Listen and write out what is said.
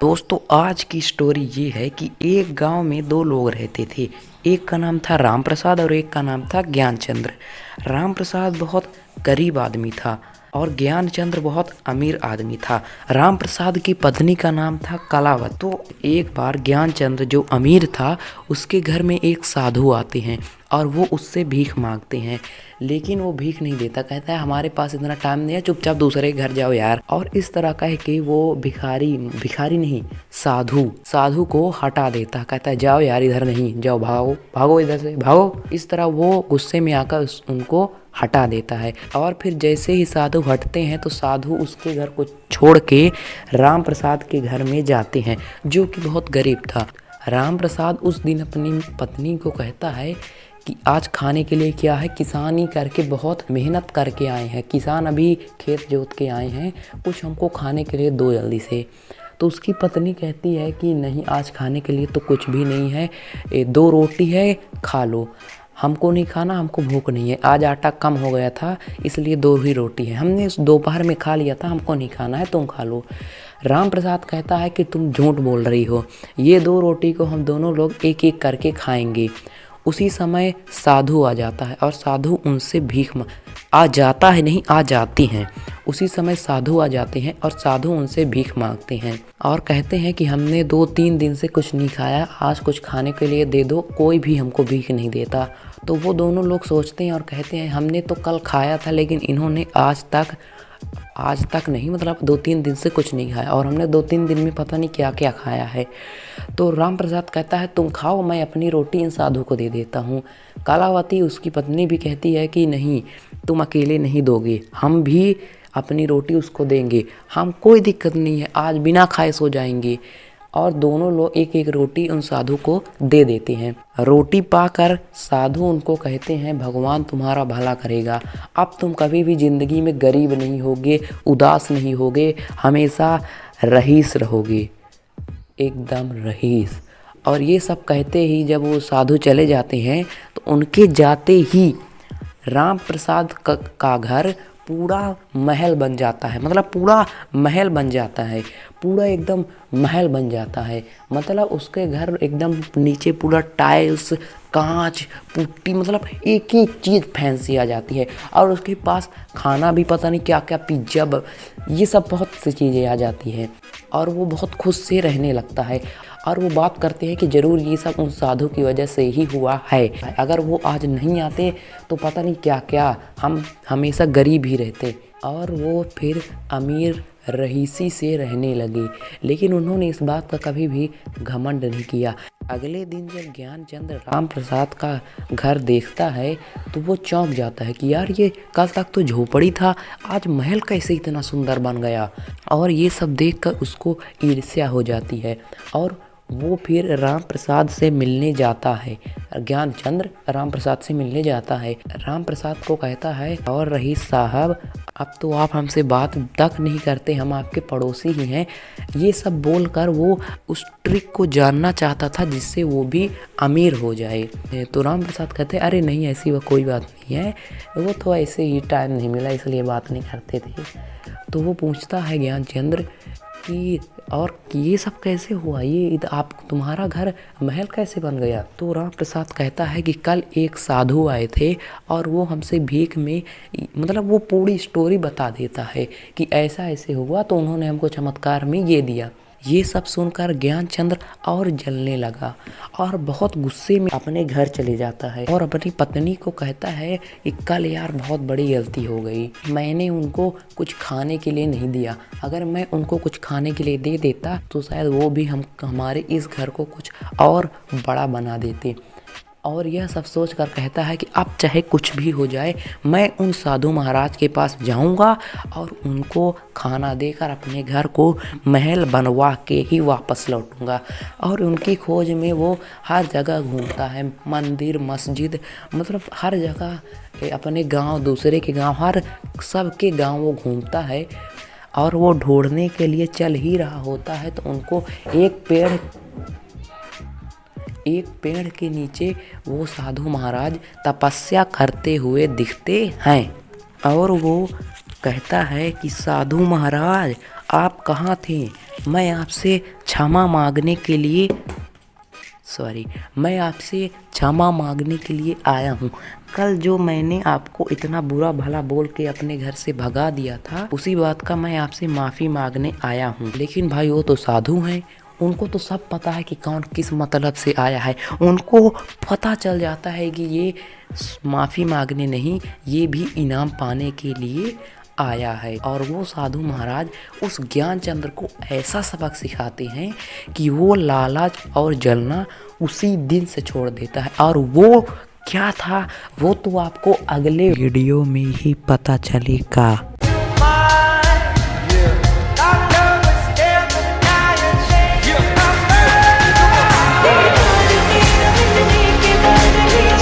दोस्तों आज की स्टोरी ये है कि एक गांव में दो लोग रहते थे। एक का नाम था राम प्रसाद और एक का नाम था ज्ञानचंद्र। राम प्रसाद बहुत गरीब आदमी था और ज्ञानचंद्र बहुत अमीर आदमी था। राम प्रसाद की पत्नी का नाम था कलावत। तो एक बार ज्ञानचंद्र जो अमीर था उसके घर में एक साधु आते हैं और वो उससे भीख मांगते हैं, लेकिन वो भीख नहीं देता। कहता है हमारे पास इतना टाइम नहीं है, चुपचाप दूसरे के घर जाओ यार। और इस तरह कह के वो भिखारी भिखारी नहीं साधु साधु को हटा देता। कहता है जाओ यार, इधर नहीं जाओ, भागो भागो इधर से भागो। इस तरह वो गुस्से में आकर उनको हटा देता है। और फिर जैसे ही साधु हटते हैं तो साधु उसके घर को छोड़ के राम प्रसाद के घर में जाते हैं, जो कि बहुत गरीब था। राम प्रसाद उस दिन अपनी पत्नी को कहता है कि आज खाने के लिए क्या है, किसानी करके बहुत मेहनत करके आए हैं, किसान अभी खेत जोत के आए हैं, कुछ हमको खाने के लिए दो जल्दी से। तो उसकी पत्नी कहती है कि नहीं, आज खाने के लिए तो कुछ भी नहीं है, दो रोटी है खा लो। हमको नहीं खाना, हमको भूख नहीं है, आज आटा कम हो गया था इसलिए दो ही रोटी है, हमने उस दोपहर में खा लिया था, हमको नहीं खाना है, तुम खा लो। राम प्रसाद कहता है कि तुम झूठ बोल रही हो, ये दो रोटी को हम दोनों लोग एक एक करके खाएंगे। उसी समय साधु आ जाता है और साधु उनसे आ जाता है नहीं, आ जाती हैं। उसी समय साधु आ जाते हैं और साधु उनसे भीख मांगते हैं और कहते हैं कि हमने 2-3 दिन से कुछ नहीं खाया, आज कुछ खाने के लिए दे दो। कोई भी हमको भीख नहीं देता। तो वो दोनों लोग सोचते हैं और कहते हैं हमने तो कल खाया था, लेकिन इन्होंने आज तक नहीं, मतलब 2-3 दिन से कुछ नहीं खाया, और हमने 2-3 दिन में पता नहीं क्या क्या खाया है। तो राम प्रसाद कहता है तुम खाओ, मैं अपनी रोटी इन साधु को दे देता हूँ। कलावती उसकी पत्नी भी कहती है कि नहीं, तुम अकेले नहीं दोगे, हम भी अपनी रोटी उसको देंगे, हम कोई दिक्कत नहीं है, आज बिना खाए सो जाएंगे। और दोनों लोग एक एक रोटी उन साधु को दे देते हैं। रोटी पाकर साधु उनको कहते हैं भगवान तुम्हारा भला करेगा, अब तुम कभी भी ज़िंदगी में गरीब नहीं होगे, उदास नहीं होगे, हमेशा रईस रहोगे, एकदम रईस। और ये सब कहते ही जब वो साधु चले जाते हैं तो उनके जाते ही राम प्रसाद का घर पूरा महल बन जाता है, मतलब पूरा महल बन जाता है, पूरा एकदम महल बन जाता है। मतलब उसके घर एकदम नीचे पूरा टाइल्स, कांच, पुट्टी, मतलब एक एक चीज़ फैंसी आ जाती है। और उसके पास खाना भी पता नहीं क्या क्या, पिज्ज़ा, ये सब बहुत सी चीज़ें आ जाती हैं। और वो बहुत खुश से रहने लगता है। और वो बात करते हैं कि ज़रूर ये सब उन साधु की वजह से ही हुआ है, अगर वो आज नहीं आते तो पता नहीं क्या क्या, हम हमेशा गरीब ही रहते। और वो फिर अमीर रईसी से रहने लगे, लेकिन उन्होंने इस बात का कभी भी घमंड नहीं किया। अगले दिन जब ज्ञानचंद्र राम प्रसाद का घर देखता है तो वो चौंक जाता है कि यार ये कल तक तो झोपड़ी था, आज महल कैसे इतना सुंदर बन गया। और ये सब देखकर उसको ईर्ष्या हो जाती है और वो फिर राम प्रसाद से मिलने जाता है। ज्ञानचंद्र राम प्रसाद से मिलने जाता है, राम प्रसाद को कहता है और रईस साहब, अब तो आप हमसे बात तक नहीं करते, हम आपके पड़ोसी ही हैं। ये सब बोलकर वो उस ट्रिक को जानना चाहता था जिससे वो भी अमीर हो जाए। तो राम प्रसाद कहते हैं अरे नहीं, ऐसी वो कोई बात नहीं है, वो तो ऐसे ही टाइम नहीं मिला इसलिए बात नहीं करते थे। तो वो पूछता है ज्ञानचंद्र कि और ये सब कैसे हुआ, ये आप तुम्हारा घर महल कैसे बन गया। तो राम प्रसाद कहता है कि कल एक साधु आए थे और वो हमसे भीख में, मतलब वो पूरी स्टोरी बता देता है कि ऐसा ऐसे हुआ, तो उन्होंने हमको चमत्कार में ये दिया। ये सब सुनकर ज्ञानचंद्र और जलने लगा और बहुत गुस्से में अपने घर चले जाता है और अपनी पत्नी को कहता है कि कल यार बहुत बड़ी गलती हो गई, मैंने उनको कुछ खाने के लिए नहीं दिया, अगर मैं उनको कुछ खाने के लिए दे देता तो शायद वो भी हमारे इस घर को कुछ और बड़ा बना देते। और यह सब सोच कर कहता है कि अब चाहे कुछ भी हो जाए, मैं उन साधु महाराज के पास जाऊंगा और उनको खाना देकर अपने घर को महल बनवा के ही वापस लौटूंगा। और उनकी खोज में वो हर जगह घूमता है, मंदिर, मस्जिद, मतलब हर जगह, अपने गांव, दूसरे के गांव, हर सबके गांव वो घूमता है। और वो ढूंढने के लिए चल ही रहा होता है तो उनको एक पेड़ के नीचे वो साधु महाराज तपस्या करते हुए दिखते हैं। और वो कहता है कि साधु महाराज आप कहाँ थे? मैं आपसे क्षमा मांगने के लिए मैं आपसे क्षमा मांगने के लिए आया हूँ। कल जो मैंने आपको इतना बुरा भला बोल के अपने घर से भगा दिया था, उसी बात का मैं आपसे माफ़ी मांगने आया हूँ। लेकिन भाई वो तो साधु हैं, उनको तो सब पता है कि कौन किस मतलब से आया है। उनको पता चल जाता है कि ये माफ़ी मांगने नहीं, ये भी इनाम पाने के लिए आया है। और वो साधु महाराज उस ज्ञानचंद्र को ऐसा सबक सिखाते हैं कि वो लालच और जलना उसी दिन से छोड़ देता है। और वो क्या था वो तो आपको अगले वीडियो में ही पता चलेगा।